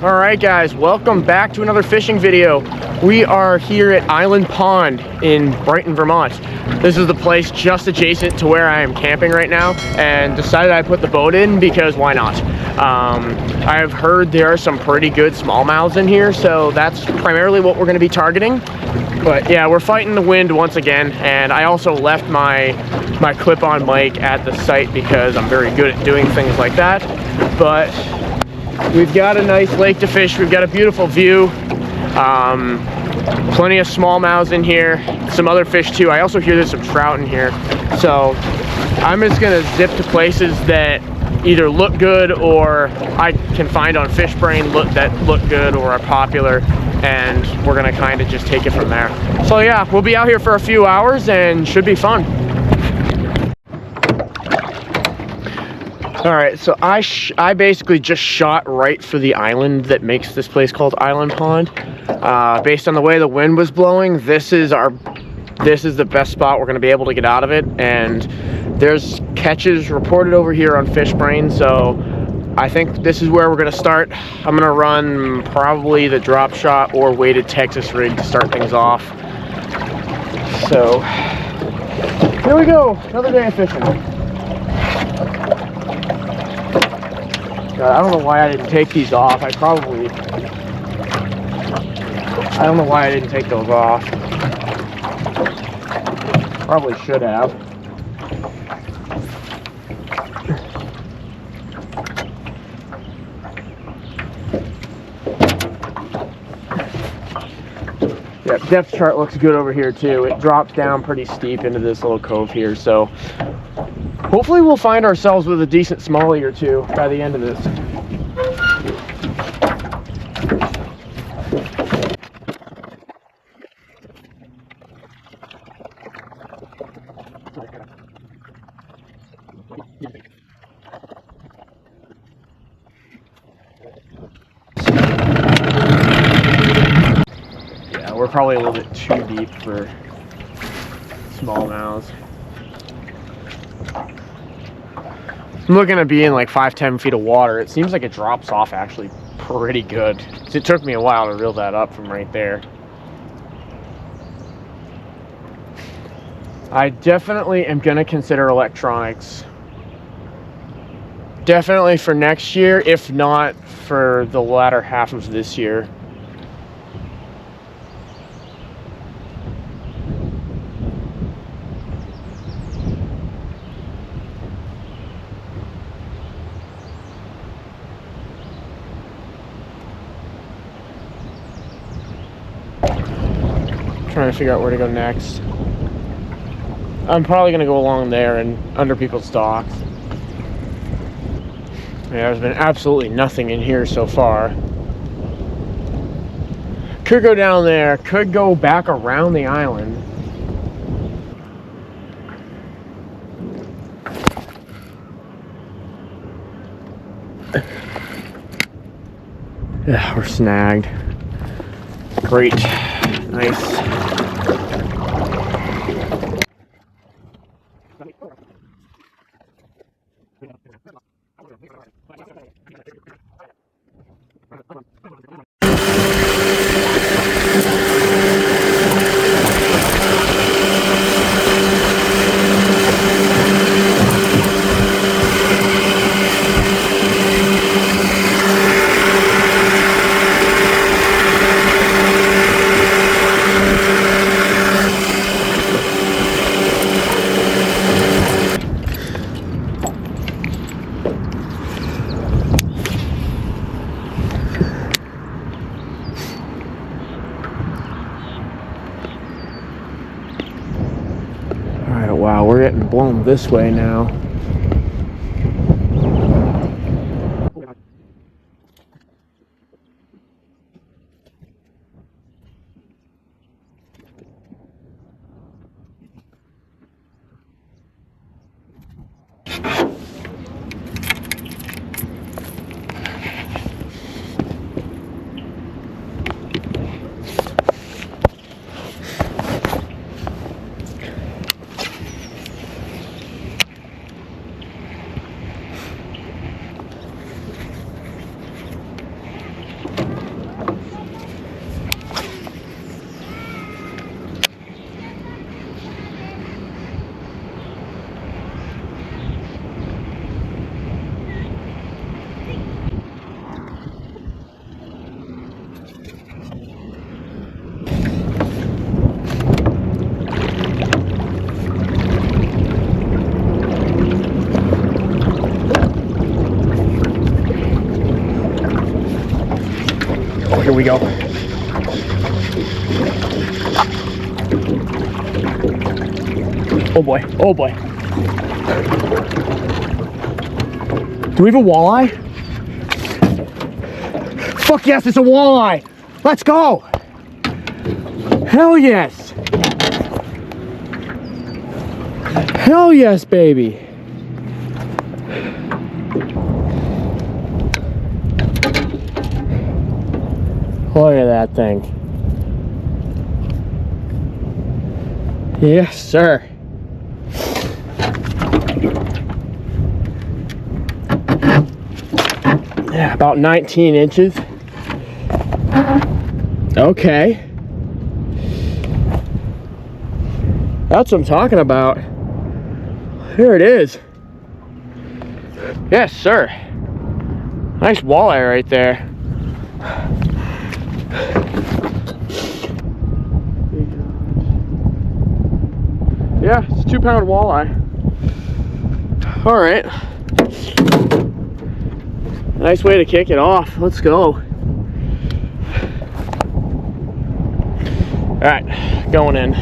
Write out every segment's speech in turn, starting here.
All right guys, welcome back to another fishing video. We are here at Island Pond in Brighton, Vermont. This is the place just adjacent to where I am camping right now, and decided I'd put the boat in because why not? I've heard there are some pretty good smallmouths in here, so that's primarily what we're going to be targeting. But yeah, we're fighting the wind once again, and I also left my clip-on mic at the site because I'm very good at doing things like that. But we've got a nice lake to fish. We've got a beautiful view. Plenty of smallmouths in here. Some other fish too. I also hear there's some trout in here. So I'm just gonna zip to places that either look good or I can find on FishBrain that look good or are popular, and we're gonna kind of just take it from there. So yeah, we'll be out here for a few hours and should be fun. All right, so I basically just shot right for the island that makes this place called Island Pond. Based on the way the wind was blowing, this is the best spot we're gonna be able to get out of it. And there's catches reported over here on FishBrain, so I think this is where we're gonna start. I'm gonna run probably the drop shot or weighted Texas rig to start things off. So here we go, another day of fishing. God, I don't know why I didn't take these off. I don't know why I didn't take those off. Probably should have. Yeah, depth chart looks good over here too. It drops down pretty steep into this little cove here, so hopefully we'll find ourselves with a decent smallie or two by the end of this. Yeah, we're probably a little bit too deep for smallmouths. I'm looking to be in like 5-10 feet of water. It seems like it drops off actually pretty good. It took me a while to reel that up from right there. I definitely am going to consider electronics. Definitely for next year, if not for the latter half of this year. Trying to figure out where to go next. I'm probably going to go along there and under people's docks. Yeah, there's been absolutely nothing in here so far. Could go down there, could go back around the island. Yeah, we're snagged. Great. Nice. Wow, we're getting blown this way now. we go. Oh boy, oh boy. Do we have a walleye? Fuck yes, it's a walleye. Let's go. Hell yes. Hell yes, baby. Look at that thing. Yes, sir. Yeah, about 19 inches. Okay. That's what I'm talking about. Here it is. Yes, sir. Nice walleye right there. Yeah, it's a 2-pound walleye. All right. Nice way to kick it off. Let's go. All right, going in.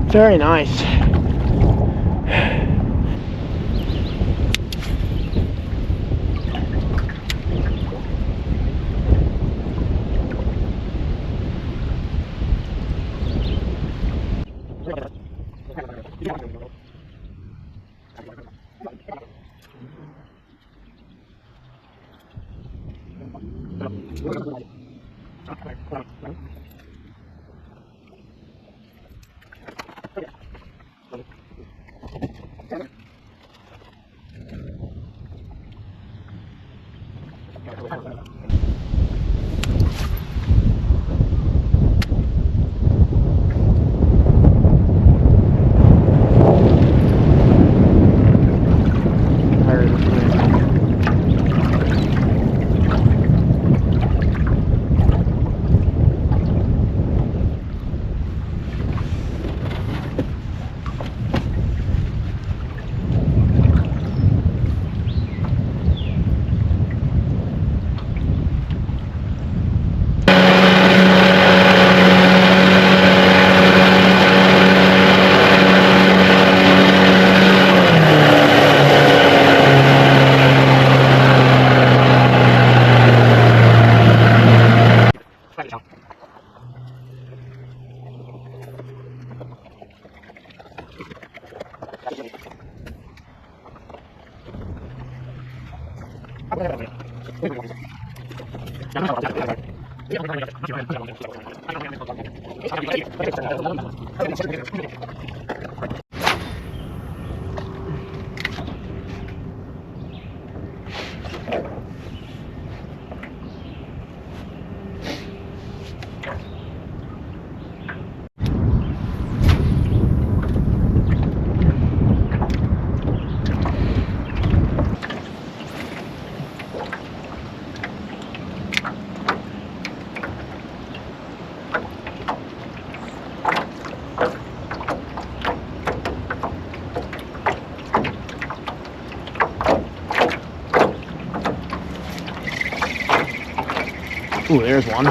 Very nice. Ooh, there's one.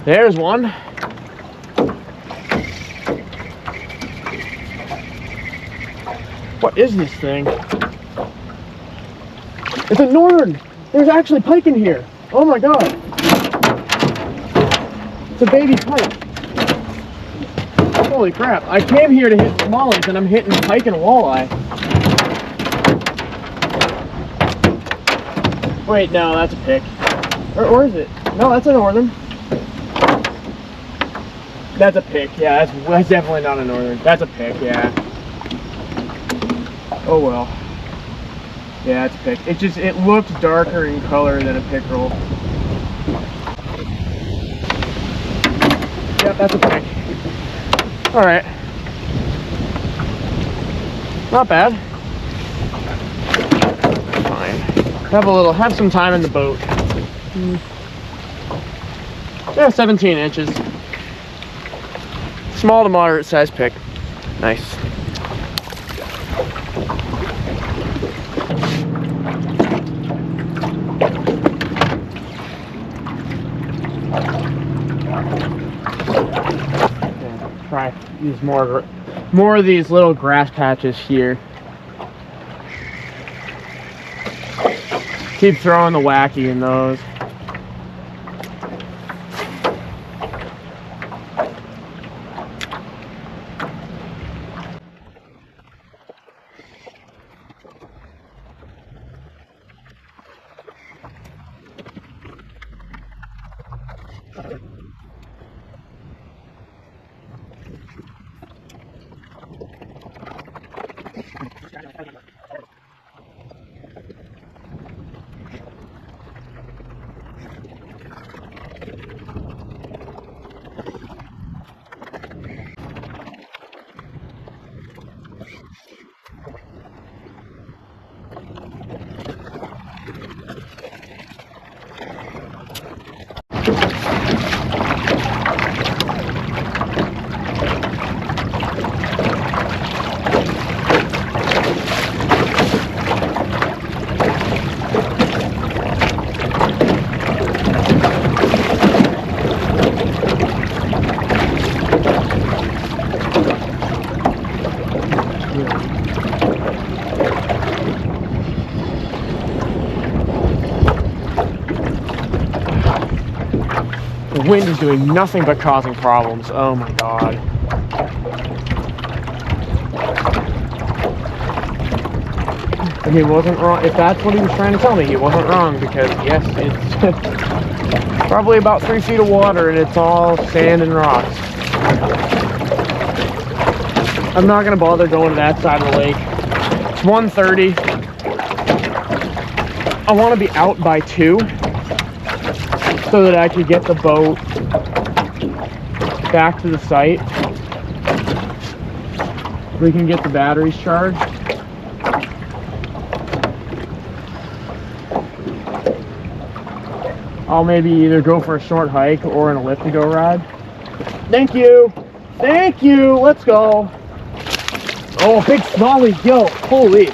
There's one. What is this thing? It's a northern. There's actually pike in here. Oh my god. It's a baby pike. Holy crap. I came here to hit smallies and I'm hitting pike and walleye. Wait, no, that's a pick. Or is it? No, that's a northern. That's a pick, yeah, that's definitely not a northern. That's a pick, yeah. Oh well. Yeah, it's a pick. It looked darker in color than a pickerel. Yep, that's a pick. Alright. Not bad. Have some time in the boat. Yeah, 17 inches. Small to moderate size pick. Nice. Try these more of these little grass patches here. Keep throwing the wacky in those. The wind is doing nothing but causing problems. Oh my god. And he wasn't wrong. If that's what he was trying to tell me, he wasn't wrong, because yes, it's probably about 3 feet of water and it's all sand and rocks. I'm not gonna bother going to that side of the lake. It's 1:30. I want to be out by 2 so that I could get the boat back to the site. We can get the batteries charged. I'll maybe either go for a short hike or an elliptical ride. Thank you! Thank you! Let's go! Oh, big smallie, yo! Holy!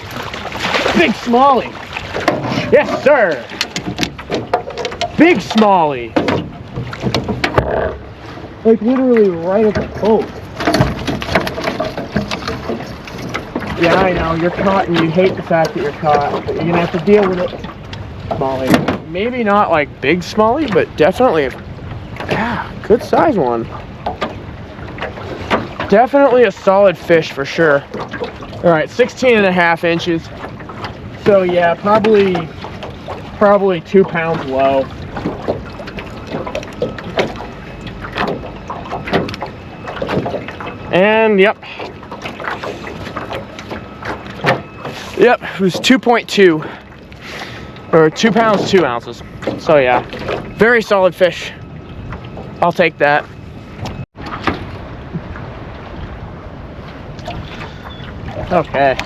Big smallie! Yes, sir! Big smallie! Like literally right at the boat. Yeah, I know, you're caught and you hate the fact that you're caught, but you're gonna have to deal with it. Smallie. Maybe not like big smallie, but definitely good size one. Definitely a solid fish for sure. All right, 16.5 inches. So yeah, probably 2 pounds low. And yep, it was 2.2 or 2 pounds 2 ounces. So yeah, very solid fish. I'll take that. Okay.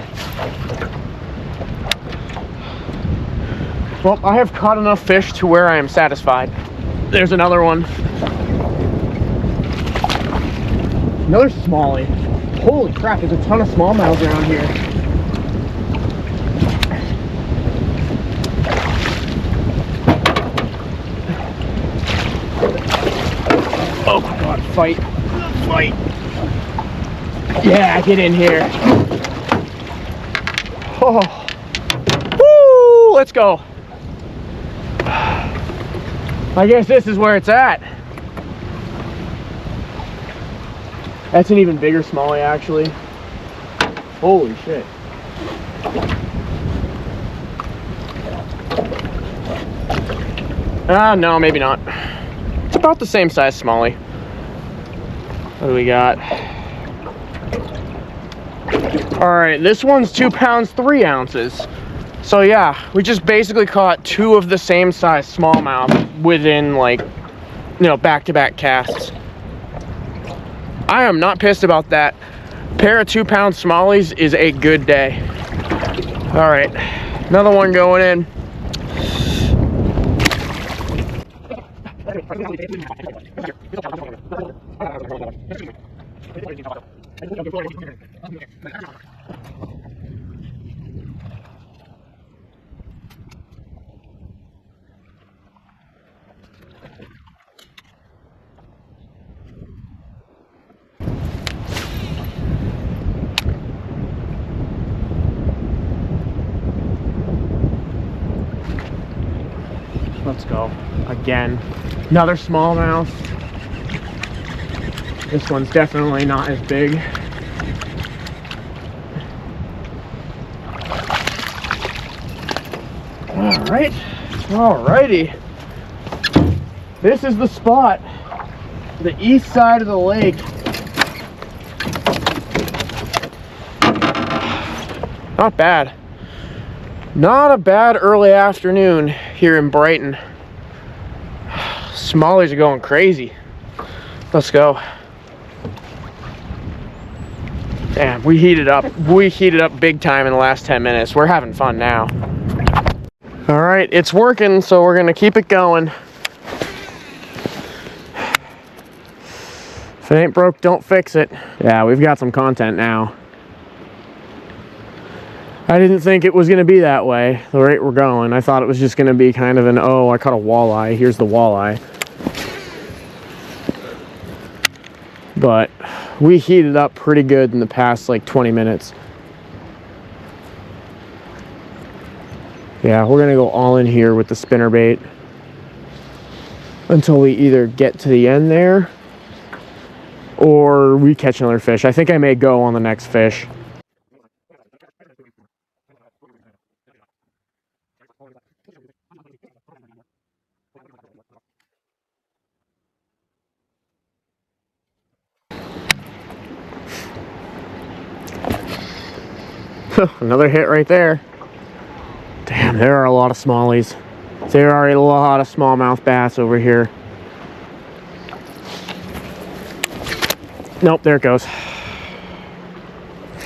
Well, I have caught enough fish to where I am satisfied. There's another one. Another smallie. Holy crap, there's a ton of smallmouths around here. Oh my god, fight. Fight. Yeah, get in here. Oh. Woo! Let's go. I guess this is where it's at. That's an even bigger smallie, actually. Holy shit. No, maybe not. It's about the same size smallie. What do we got? Alright, this one's 2 pounds 3 ounces. So yeah, we just basically caught 2 of the same size smallmouth within, like, you know, back-to-back casts. I am not pissed about that. Pair of 2 pound smallies is a good day. Alright, another one going in. Let's go. Again. Another smallmouth. This one's definitely not as big. Alright. Alrighty. This is the spot. The east side of the lake. Not bad. Not a bad early afternoon here in Brighton. Smallies are going crazy. Let's go. Damn, we heated up. We heated up big time in the last 10 minutes. We're having fun now. All right, it's working, so we're gonna keep it going. If it ain't broke, don't fix it. Yeah, we've got some content now. I didn't think it was gonna be that way, the rate we're going. I thought it was just gonna be kind of an, oh, I caught a walleye, here's the walleye. But we heated up pretty good in the past like 20 minutes. Yeah, we're gonna go all in here with the spinnerbait until we either get to the end there or we catch another fish. I think I may go on the next fish. Another hit right there. Damn, there are a lot of smallies. There are a lot of smallmouth bass over here. Nope, there it goes.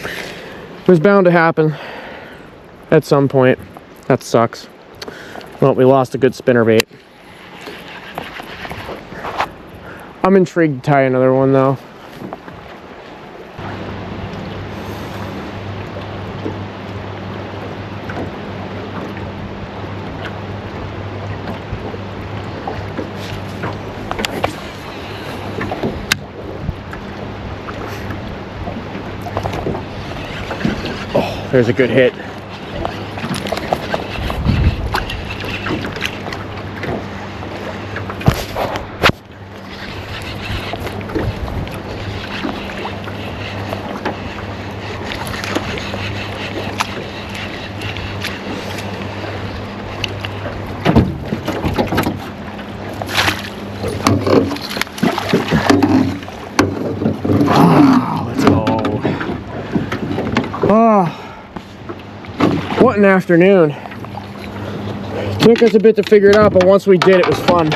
It was bound to happen at some point. That sucks. Well, we lost a good spinnerbait. I'm intrigued to tie another one though. There's a good hit. Let's go. Oh. What an afternoon. Took us a bit to figure it out, but once we did, it was fun.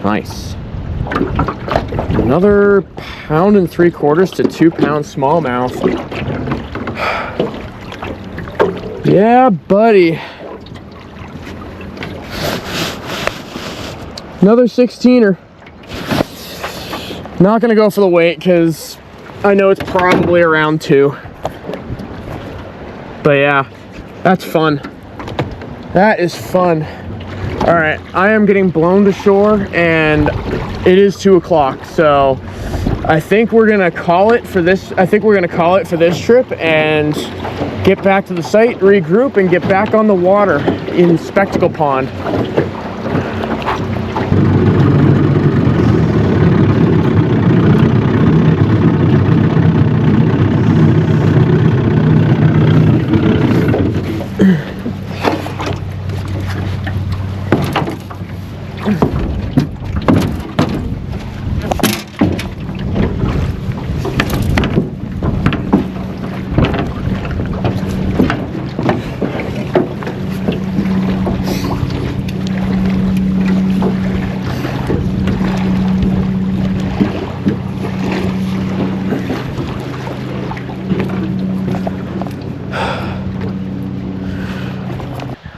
Nice. Another 1 3/4 to 2 pound smallmouth. Yeah, buddy. Another 16er. Not gonna go for the weight because I know it's probably around 2. But yeah, that's fun. That is fun. All right, I am getting blown to shore and it is 2 o'clock. So I think we're gonna call it for this. I think we're gonna call it for this trip and get back to the site, regroup, and get back on the water in Spectacle Pond.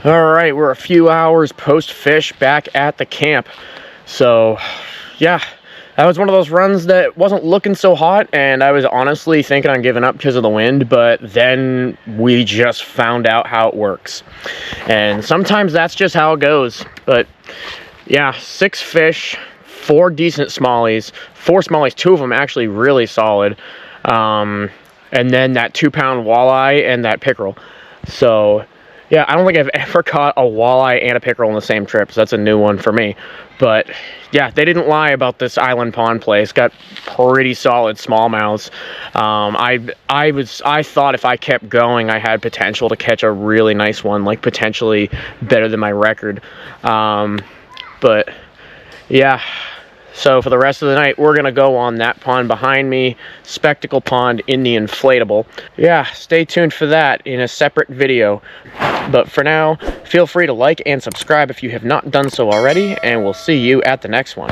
All right, we're a few hours post-fish back at the camp. So, yeah, that was one of those runs that wasn't looking so hot, and I was honestly thinking on giving up because of the wind, but then we just found out how it works. And sometimes that's just how it goes. But, yeah, 6 fish, 4 decent smallies, 4 smallies, 2 of them actually really solid, and then that 2-pound walleye and that pickerel. So yeah, I don't think I've ever caught a walleye and a pickerel on the same trip, so that's a new one for me. But yeah, they didn't lie about this Island Pond place. Got pretty solid smallmouths. I thought if I kept going, I had potential to catch a really nice one, like potentially better than my record. But yeah. So for the rest of the night, we're going to go on that pond behind me, Spectacle Pond in the inflatable. Yeah, stay tuned for that in a separate video. But for now, feel free to like and subscribe if you have not done so already, and we'll see you at the next one.